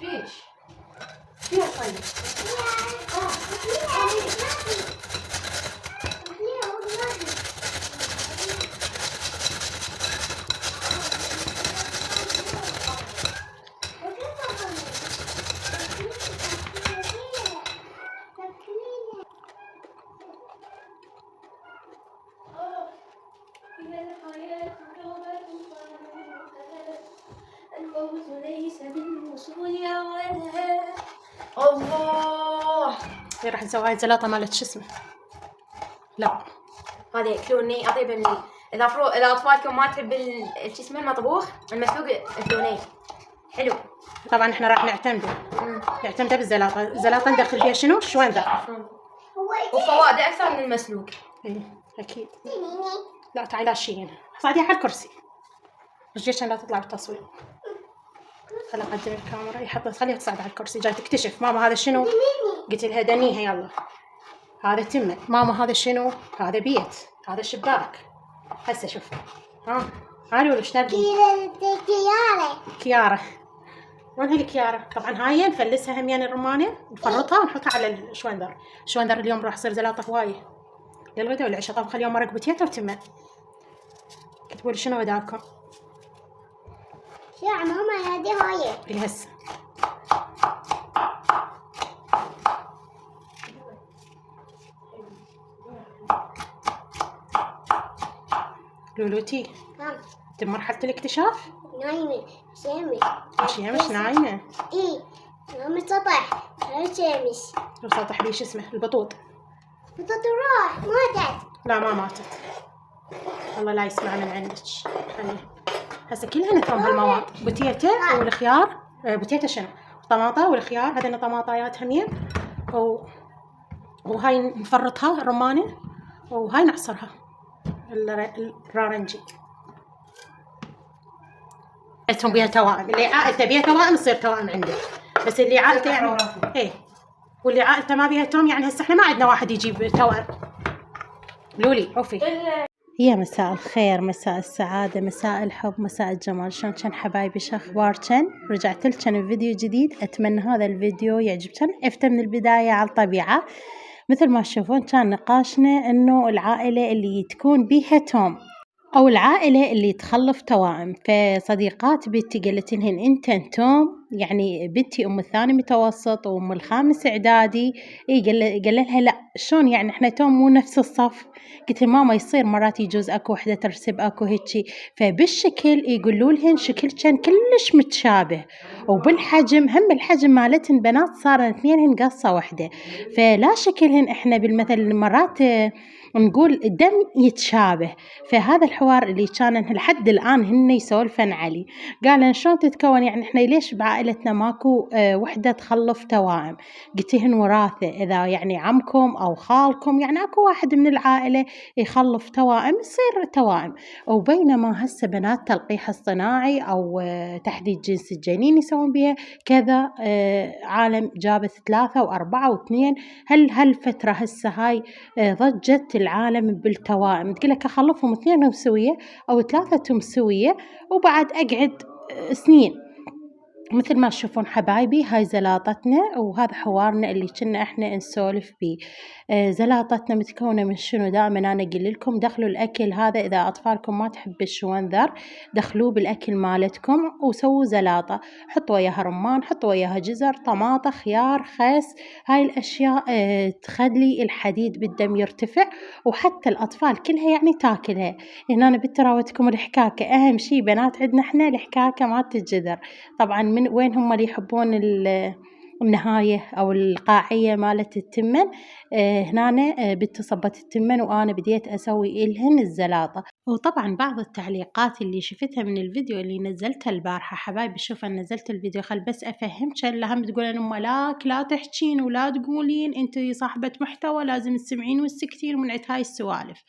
ايش فيك طيب؟ الفوز ليس بالوصول يا ولد. الله راح نسوي هاي زلاطة مالت شو اسمه. لا هذا ياكلوني اطيب مني. اذا اطفالكم ما تحب شو اسمه المطبوخ المسلوق اكلوني حلو. طبعا احنا راح نعتمده بالزلاطة. الزلاطة ندخل فيها شنو؟ شوينذر وفوائده اكثر من المسلوق. ايه اكيد. لا تعالي لا تشيلين صعديها على الكرسي رجلي عشان لا تطلع بالتصوير. خلي اقدم الكاميرا خليها تصعد على الكرسي. جاي تكتشف ماما هذا شنو؟ قلت لها دنيها يلا. هذا تمه ماما هذا شنو؟ هذا بيت هذا شباك. هسه شوف هاي ولا ايش تبي؟ كيارة. وين هي الكيارة؟ طبعا هاي نفلسها هميان الرمانة نفرطها ونحطها على الشوندر. اليوم راح يصير زلاطة هواية للغدا والعشاء. طبعا خلي يوم مرق بوتيتا وتمه. كتبوا لي شنو بدالكم؟ يا ماما هذه هاي اللي هسه لولوتي انت بمرحلة الاكتشاف؟ نايمة شمس نايمة. ايه نايمة سطح شمس. وسطح بيه شو اسمه البطوط. راح ماتت. لا ما ماتت والله لا يسمع من عندك. خليه هسه كلها نفهم هالمواد. بوتيتا والخيار بوتيتا شنو؟ طماطة والخيار هذين طماطايات همين وهاي نفرطها الرمانة وهاي نعصرها الرارنجي. عائلتهم بيها توائم. اللي عائلته بيها توائم تصير توائم عندك. بس اللي عائلته يعني ايه واللي عائلته ما بيها توم يعني هسه احنا ما عندنا واحد يجيب توائم. لولي عوفي. يا مساء الخير مساء السعادة مساء الحب مساء الجمال. شلون كان حبايبي شو اخباركن؟ رجعت لكن بفيديو جديد. اتمنى هذا الفيديو يعجبكن. عرفته من البداية على الطبيعة مثل ما تشوفون. كان نقاشنا انه العائلة اللي تكون بيها توم او العائلة اللي تخلف توائم. فصديقات بنتي قالت لهن انتن توم يعني بنتي ام الثاني متوسط وام الخامس اعدادي. قال لها لا شلون يعني احنا توم مو نفس الصف. قلت ماما يصير مرات يجوز اكو وحده ترسب اكو هيجي. فبالشكل يقولوا لهن شكل كان كلش متشابه وبالحجم هم الحجم مالتهن بنات صار اثنينهن قصه واحده. فلا شكلهن احنا بالمثل مرات نقول الدم يتشابه. فهذا الحوار اللي كان لحد الآن هن يسولفن عليه. قالن شلون تتكون يعني احنا ليش بعائلتنا ماكو وحدة تخلف توائم. قلتهن وراثة إذا يعني عمكم أو خالكم يعني اكو واحد من العائلة يخلف توائم يصير توائم. وبينما هسه بنات تلقيح اصطناعي أو تحديد جنس الجنين يسوون بها كذا عالم جابت 3 و4 و2. هالفترة هسه هاي ضجت العالم بالتوائم. تقولك أخلفهم 2 سوية أو 3 سوية وبعد أقعد سنين. مثل ما تشوفون حبايبي هاي زلاطتنا وهذا حوارنا اللي كنا احنا نسولف بيه. زلاطتنا متكونة من شنو؟ دائما انا اقول لكم دخلوا الاكل هذا اذا اطفالكم ما تحب الشوانذر دخلوه بالاكل مالتكم وسووا زلاطة. حطوا وياها رمان حطوا وياها جزر طماطة خيار خس. هاي الاشياء تخلي الحديد بالدم يرتفع وحتى الاطفال كلها يعني تاكلها. هنا انا بتراوتكم الحكاكة. اهم شي بنات عندنا احنا الحكاكة مالت الجذر. طبعا من وين هم اللي يحبون النهاية أو القاعية مالت التمن. هنا بنت صبت التمن وأنا بديت أسوي إلهن الزلاطة. وطبعا بعض التعليقات اللي شفتها من الفيديو اللي نزلته البارحة حبايبي شوف أنا نزلت الفيديو خل بس أفهمك. اللي هم تقولين أم لا تحكين ولا تقولين أنت صاحبة محتوى لازم تسمعين وتسكتين ومن عند هاي السوالف.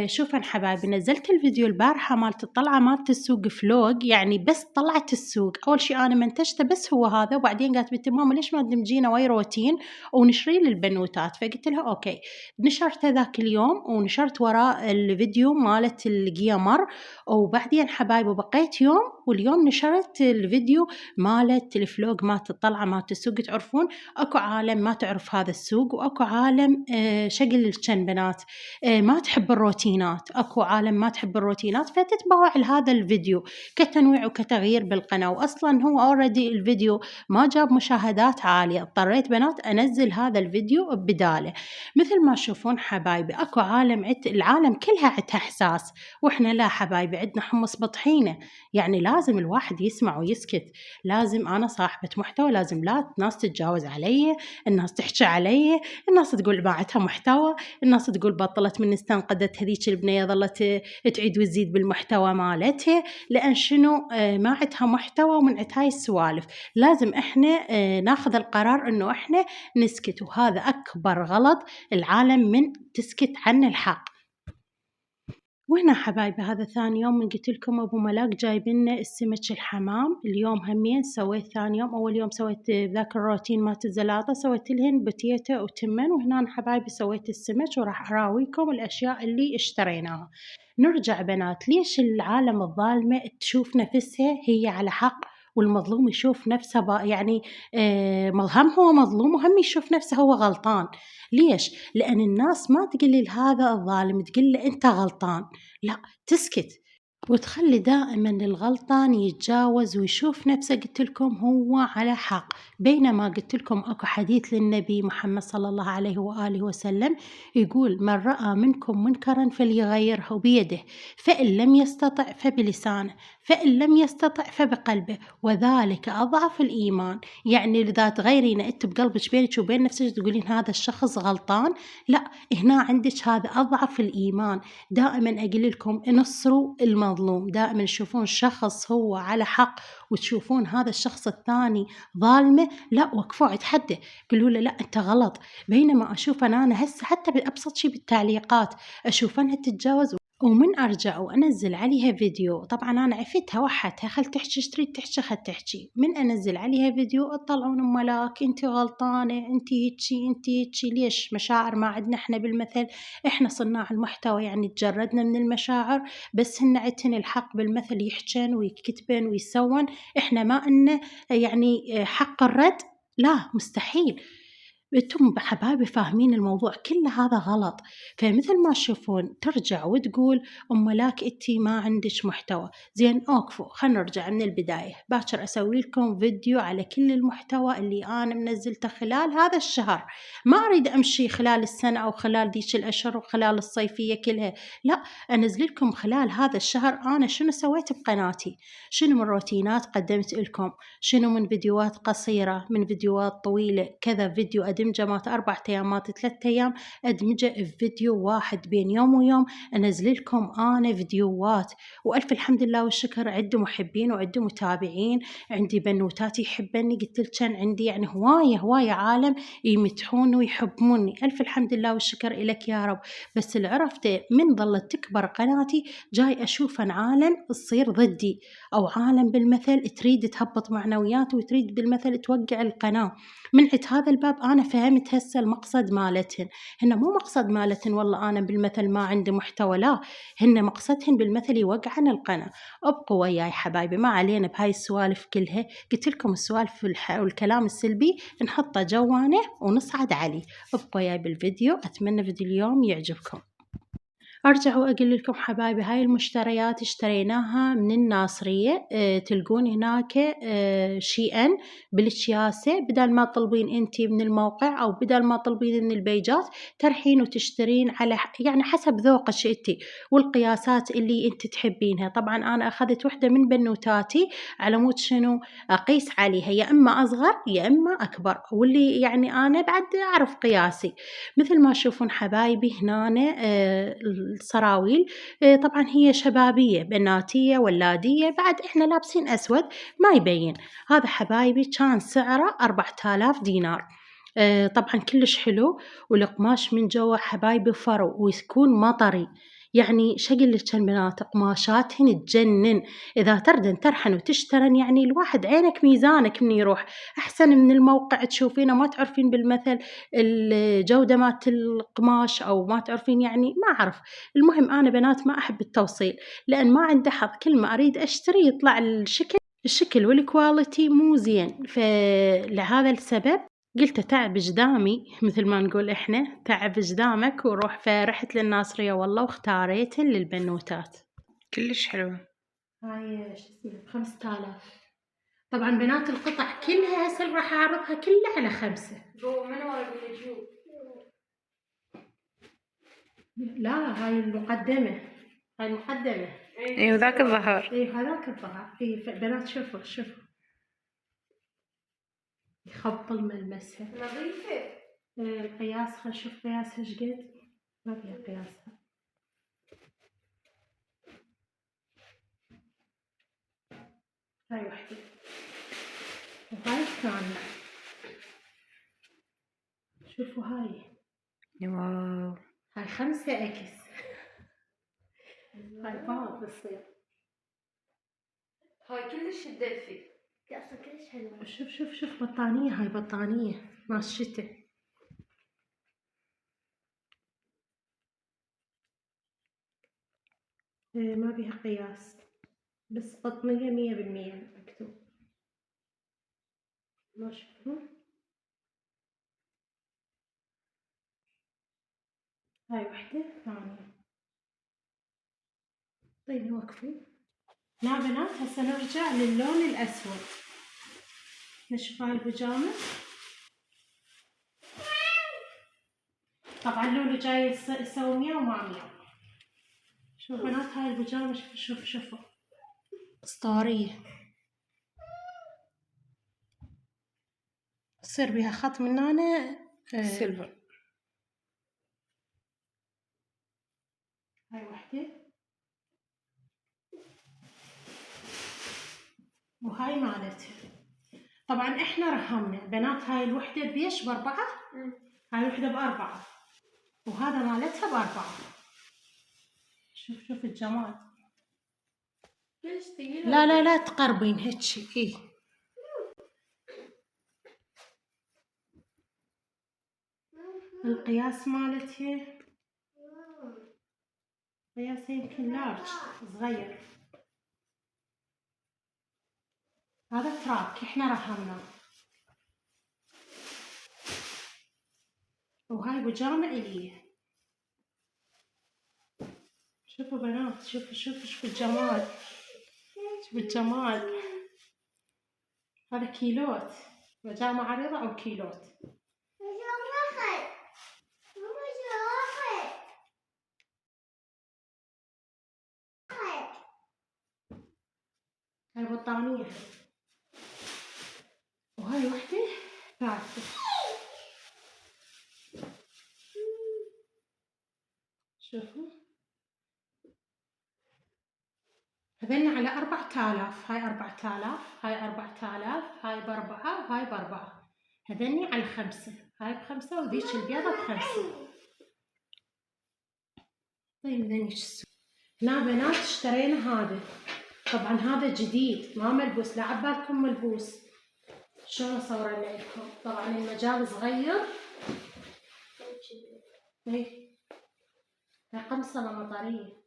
شوفن حبايبي نزلت الفيديو البارحة مالت الطلعة مالت السوق فلوق يعني بس طلعت السوق. أول شيء أنا منتجته بس هو هذا وبعدين قالت بنتي ماما ليش ما تدمجينه ويا روتين ونشري للبنوتات. فقلت لها أوكي. نشرت ذاك اليوم ونشرت وراء الفيديو مالت القيمر. وبعدين حبايبي بقيت يوم واليوم نشرت الفيديو مالت الفلوق مالت الطلعة مالت السوق. تعرفون اكو عالم ما تعرف هذا السوق، واكو عالم شكل الجن بنات ما تحب الروتينات، اكو عالم ما تحب الروتينات فتتبع لهذا الفيديو كتنويع وكتغيير بالقناة. واصلا هو اوريدي الفيديو ما جاب مشاهدات عالية، اضطريت بنات انزل هذا الفيديو بداله. مثل ما تشوفون حبايبي اكو عالم العالم كلها عندها احساس، واحنا لا حبايبي عندنا حمص بطحينه. يعني لازم الواحد يسمع ويسكت. لازم انا صاحبة محتوى، لازم لا الناس تتجاوز علي، الناس تحكي علي، الناس تقول باعتها محتوى، الناس تقول بطلت من استنقدت هذيك البنية ظلت تعيد وتزيد بالمحتوى مالتها، لان شنو ما عندها محتوى ومن عند هاي السوالف. لازم احنا ناخذ القرار انه احنا نسكت، وهذا اكبر غلط العالم من تسكت عن الحق. وهنا حبايبي هذا ثاني يوم من قلت لكم ابو ملاك جايبنا السمك الحمام. اليوم همين سويت ثاني يوم، اول يوم سويت ذاك الروتين مالت الزلاطه، سويت لهن بتيتا وتمن، وهنا حبايبي سويت السمك وراح اراويكم الاشياء اللي اشتريناها. نرجع بنات، ليش العالم الظالمه تشوف نفسها هي على حق والمظلوم يشوف نفسه يعني هم هو مظلوم وهم يشوف نفسه هو غلطان؟ ليش؟ لأن الناس ما تقول لهذا الظالم تقول له أنت غلطان، لا، تسكت وتخلي دائما الغلطان يتجاوز ويشوف نفسه قلت لكم هو على حق. بينما قلت لكم اكو حديث للنبي محمد صلى الله عليه وآله وسلم يقول من رأى منكم منكرا فليغيره بيده، فإن لم يستطع فبلسانه، فإن لم يستطع فبقلبه، وذلك أضعف الإيمان. يعني إذا تغيرين أنت بقلبك بينك وبين نفسك تقولين هذا الشخص غلطان، لا، هنا عندك هذا أضعف الإيمان. دائما أقول لكم انصروا المظلوم، دائما تشوفون شخص هو على حق وتشوفون هذا الشخص الثاني ظالمه، لا وقفوا عند حده قولوا له لا انت غلط. بينما اشوف انا هسه حتى بابسط شيء بالتعليقات اشوف انها تتجاوز، ومن ارجع وانزل عليها فيديو، طبعا انا عفتها وحدها خل تحكي ايش تريد تحكي خل تحكي، من انزل عليها فيديو اطلعون ام ملاك انت غلطانه، انت هيجي انت هيجي. ليش؟ مشاعر ما عندنا احنا بالمثل، احنا صناع المحتوى يعني تجردنا من المشاعر، بس هن عندهن الحق بالمثل يحجن ويكتبن ويسون، احنا ما إنه يعني حق الرد، لا مستحيل. انتم حبايبي فاهمين الموضوع كله هذا غلط. فمثل ما تشوفون ترجع وتقول ام ملاك انتي ما عندك محتوى، زين اوقفوا خلينا نرجع من البدايه. باكر اسوي لكم فيديو على كل المحتوى اللي انا منزلته خلال هذا الشهر، ما اريد امشي خلال السنه او خلال ديش الاشهر وخلال الصيفيه كلها، لا، انزل لكم خلال هذا الشهر انا شنو سويت بقناتي، شنو من روتينات قدمت لكم، شنو من فيديوهات قصيره، من فيديوهات طويله، كذا فيديو ادمجه مات 4 أيام مات 3 أيام ادمجه بفيديو واحد بين يوم ويوم انزل لكم انا فيديوهات. والف الحمد لله والشكر، عندي محبين وعندي متابعين، عندي بنوتات يحبني، قلت لكم عندي يعني هوايه عالم يمدحوني ويحبوني، الف الحمد لله والشكر لك يا رب. بس اللي عرفته من ظلت تكبر قناتي جاي اشوف ان عالم تصير ضدي، او عالم بالمثل تريد تهبط معنوياتي وتريد بالمثل توقع القناه. من عند هذا الباب انا فهمت هسه المقصد مالتهن، هن مو مقصد مالتهن والله انا بالمثل ما عندي محتوى، لا، هن مقصدهن بالمثل يوقعن القناه. ابقوا وياي حبايبي، ما علينا بهاي السوالف كلها، قلت لكم السوالف والكلام السلبي نحطه جوانه ونصعد عليه. ابقوا وياي بالفيديو، اتمنى فيديو اليوم يعجبكم. أرجع وأقول لكم حبايبي هاي المشتريات اشتريناها من الناصرية، تلقون هناك شيئا بالشياسة، بدل ما تطلبين انتي من الموقع أو بدل ما تطلبين من البيجات ترحين وتشترين على يعني حسب ذوقك انتي والقياسات اللي انتي تحبينها. طبعا أنا أخذت وحدة من بنوتاتي على مود شنو أقيس عليها، يا إما أصغر يا إما أكبر، واللي يعني أنا بعد أعرف قياسي. مثل ما تشوفون حبايبي هنا السراويل طبعا هي شبابية بناتية ولادية، بعد احنا لابسين اسود ما يبين. هذا حبايبي كان سعره 4000 دينار. طبعا كلش حلو، والقماش من جوا حبايبي فرو ويكون مطري، يعني شقلتشن بنات قماشاتهن تجنن. إذا تردن ترحن وتشترن يعني الواحد عينك ميزانك من يروح أحسن من الموقع تشوفينه ما تعرفين بالمثل الجودة مالت القماش أو ما تعرفين يعني ما أعرف. المهم أنا بنات ما أحب التوصيل لأن ما عنده حظ، كل ما أريد أشتري يطلع الشكل والكواليتي مو زين. فلهذا السبب قلت تعب جدامي مثل ما نقول إحنا تعب جدامك وروح. فرحت للناصرية والله واختاريتن للبنوتات. كلش حلوة. هاي شو اسمه ب5000. طبعا بنات القطع كلها هسه راح أعرضها كلها على 5. لا هاي المقدمة، هاي المقدمة. اي وذاك الظهر. اي هذاك الظهر. اي بنات شوفوا يخبل ملمسها نظيفة. القياس. خل نشوف قياسها ايش قد. ما فيها قياسها. هاي وحدة وهاي الثانية. شوفوا هاي. واو. هاي 5X. هاي بعض بتصير. هاي كلش تدفي. قصة كلش حلوة. شوف بطانية. هاي بطانية مال الشتا. ما بيها قياس بس قطنية 100% مكتوب. ما شوفوا. هاي وحدة ثانية. طيب وقفي. لا بنات هسه نرجع للون الأسود. نشوف هاي البيجامة. طبعا لولو جاي يسوي مياو مع مياو. شوف بنات هاي البيجامة. شوفوا اسطورية. يصير بيها خط من هنا سيلفر. هاي وحدة وهاي مالتها. طبعا احنا رهمنا بنات هاي الوحدة بيش ب4. هاي الوحدة ب4 وهذا مالتها ب4. شوف الجمال. لا تقربين هيك. ايه القياس مالتها قياسها يمكن لارج صغير. هذا تراك احنا رهمناه. وهاي بيجامة إليه. شوفوا بنات شوف الجمال. شوف الجمال. هذا كيلوت بيجامة عريضة أو كيلوت. هاي بطانية وهاي وحدة ثالثة. شوفوا هذين على 4000. هاي 4000. هاي 4000. هاي ب4 وهاي ب4. هذني على 5. هاي ب5 وذيك البيضة ب5. طيب ذني شو هنا بنات اشترينا هذا. طبعا هذا جديد ما ملبوس. لا عبالكم ملبوس. شلون اصوره لكم. طبعا المجال صغير. ايه هاي قمصة مطرية.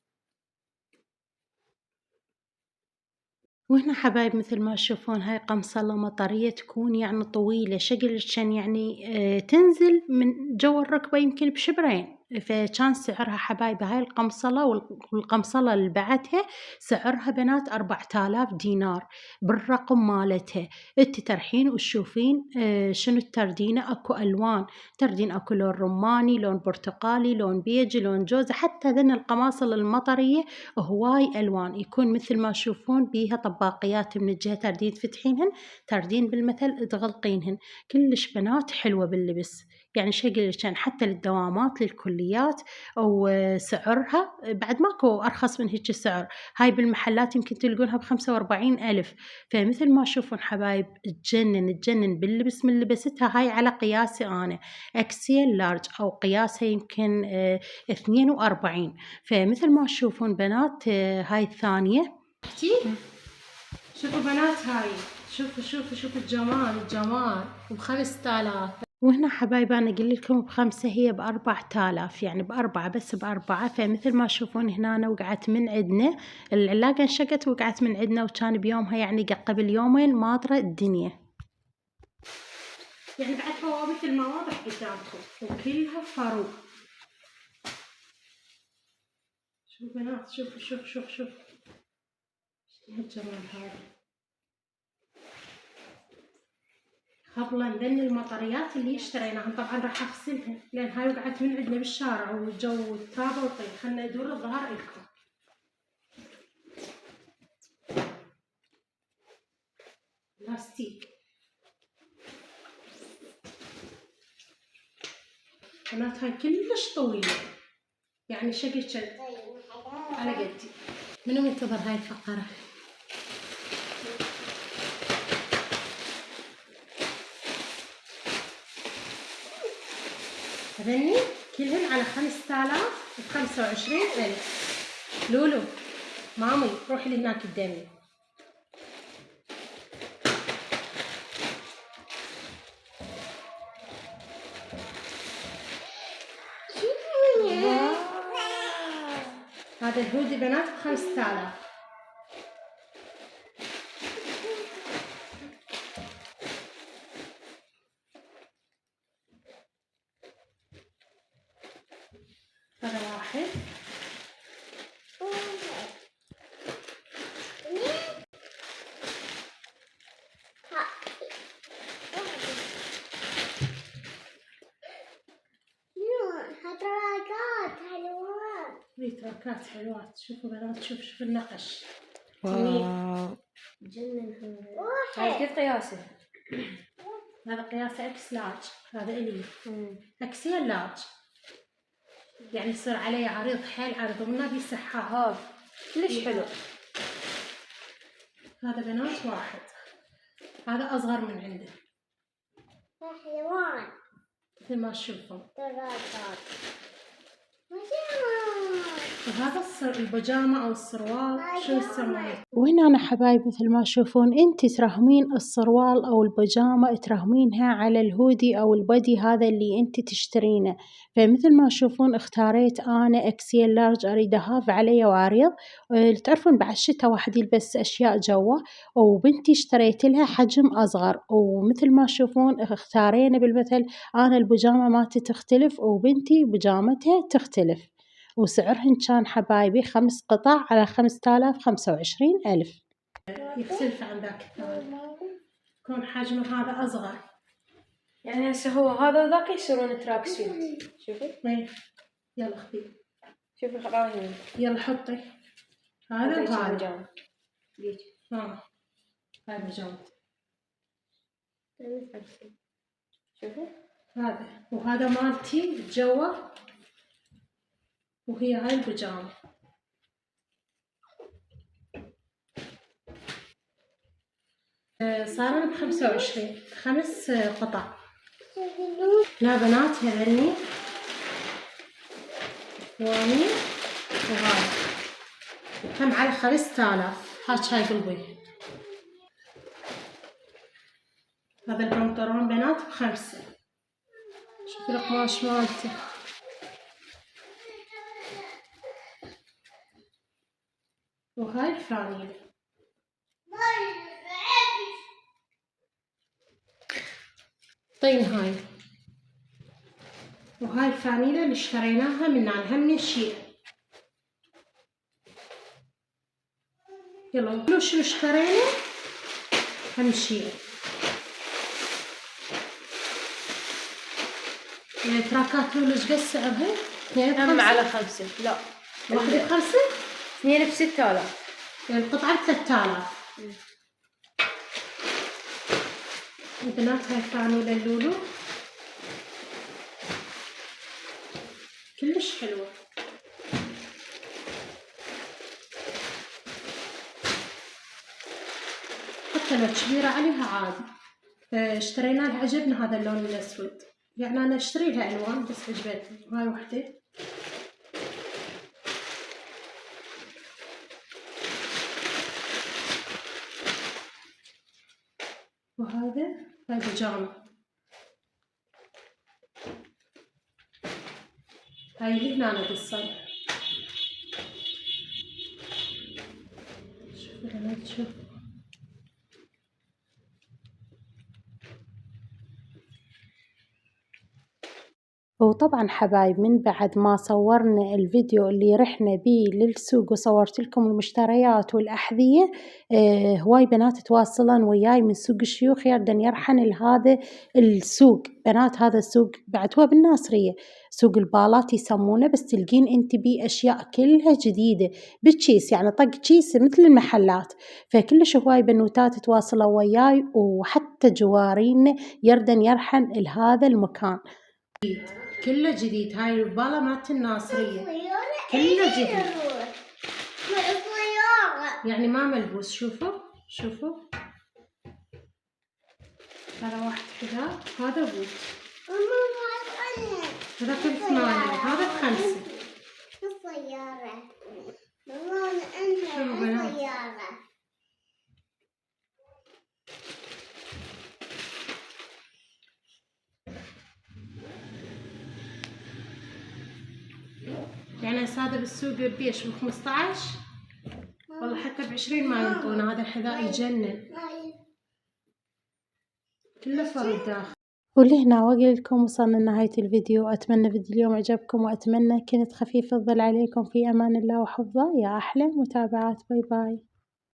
وهنا حبايب مثل ما تشوفون هاي قمصلة مطرية تكون يعني طويلة شقلشن يعني تنزل من جو الركبة يمكن بشبرين. فكان سعرها حبايب هاي القمصلة والقمصلة اللي بعدها سعرها بنات 4000 دينار بالرقم مالتها. انت ترحين وتشوفين شنو التردينة. اكو الوان تردين. اكو لون رماني، لون برتقالي، لون بيجي، لون جوزة. حتى ذن القماصل المطرية هواي الوان يكون مثل ما تشوفون بيها طباقيات من الجهة تردين تفتحينهن، تردين بالمثل تغلقينهن. كلش بنات حلوة باللبس يعني شكل كان حتى للدوامات للكليات، وسعرها بعد ماكو أرخص من هيك سعر. هاي بالمحلات يمكن تلقونها ب45,000. فمثل ما تشوفون حبايب تجنن باللبس من لبستها. هاي على قياسي أنا اكسيل لارج، أو قياسها يمكن 42. فمثل ما تشوفون بنات هاي الثانية. شوفوا بنات هاي، شوفوا الجمال ب5000. وهنا حبايب أنا أقول لكم ب5 هي ب4000، يعني ب4 بس ب4. فمثل ما تشوفون هنا أنا وقعت من عندنا العلاقة انشقت، وقعت من عندنا، وكان بيومها يعني قبل يومين ماطرة الدنيا. يعني بعد هو مثل ما واضح قدامكم وكلها فاروق. شوفوا بنات، شوف الجمال هذا. خبلا بين المطريات اللي اشتريناها، طبعا راح اغسلها لان هاي وقعت من عندنا بالشارع والجو ترابه وطين. خلنا ندور الظهر لكم. لاستيك بنات، هاي كلش طويله، يعني شكل على قدي. منو ينتظر هاي الفقره؟ هذني كلهن على 5000 ب25,000. لولو مامي روحي لهناك قدامي. هذا الهودي بنات ب5000. هذا واحد. تركات حلوات. شوفوا بنات، شوفوا النقش. واو جنن هاي قد قياسه؟ هذا قياسه اكس لارج، هذا الي اكسيل لارج، يعني يصير عليه عريض حيل عريض والنبي سحاب. هذا كلش حلو. هذا بنات واحد، هذا اصغر من عنده حيوان مثل ما تشوفون. درجات وهذا البيجامة أو السروال شو يسمونه. وهنا أنا حبايب مثل ما تشوفون انتي ترهمين السروال أو البيجامة ترهمينها على الهودي أو البدي هذا اللي انتي تشترينه. فمثل ما تشوفون اختاريت أنا اكسيل لارج، أريد هاف عليه وعريض. تعرفون بعد الشتاء واحد يلبس أشياء جوا، وبنتي اشتريت لها حجم أصغر. ومثل ما تشوفون اختارينا بالمثل، أنا البيجامة مالتي تختلف وبنتي بيجامتها تختلف. وسعرهن كان حبايبي 5 قطع على 5000 25,000. يختلف عن ذاك الثاني، يكون حجمه هذا أصغر. يعني هسه هو هذا وذاك يصيرون تراك سويت. شوفي يلا خذي، شوفي خلاص يلا حطي هذا وهذا. بيجامة ليش؟ هاي بيجامة. شوفي هذا وهذا مالتي جوا، وهي هاي البيجامة. صار ب25 5 قطع. لا بنات هذني واني وهذا هم على 5000. هاي قلبي. هذا البنطلون بنات ب5. شوفوا القماش مالته. وهاي الفانيلة. طين هاي. وهاي الفانيلة اللي اشتريناها من هم شيء. يلا قولوا شنو اشترينا. هم شيء يعني تراكات لولج قد سعرها؟ هم على 5. لا واحدة ب5، 2 ب6000، يعني القطعة 3000. البنات هاي الفانيلة اللولو كلش حلوة. حتى لو كبيرة عليها عادي. فاشترينا لها، عجبنا هذا اللون الأسود، يعني أنا أشتري لها ألوان بس عجبتني. هاي وحدة. وهذا هاي بيجامة. هاي اللي هنا بالصالة. شوفوا لما تشوف. وطبعا حبايب من بعد ما صورنا الفيديو اللي رحنا بيه للسوق وصورت لكم المشتريات والأحذية، هواي بنات تواصلن وياي من سوق الشيوخ يردن يرحن لهذا السوق. بنات هذا السوق بعد هو بالناصرية، سوق البالات يسمونه، بس تلقين انت بيه أشياء كلها جديدة بالكيس، يعني طق كيس مثل المحلات. فكلش هواي بنوتات تواصلوا وياي، وحتى جوارين يردن يرحن لهذا المكان. كله جديد. هاي البالة مالت الناصرية كله جديد، يعني ما ملبوس. شوفوا شوفوا، هذا واحد كذا، هذا بوت، هذا كل 8، هذا ب5. شوفوا بنات، يعني هذا بالسوق بيش ب15، والله حتى ب20 ما ينطونا. هذا الحذاء يجنن، كله فرد داخل. ولهنا وقلكم وصلنا لنهاية الفيديو. أتمنى فيديو اليوم عجبكم، وأتمنى كنت خفيف الظل عليكم. في أمان الله وحفظه. يا أحلى متابعات. باي باي.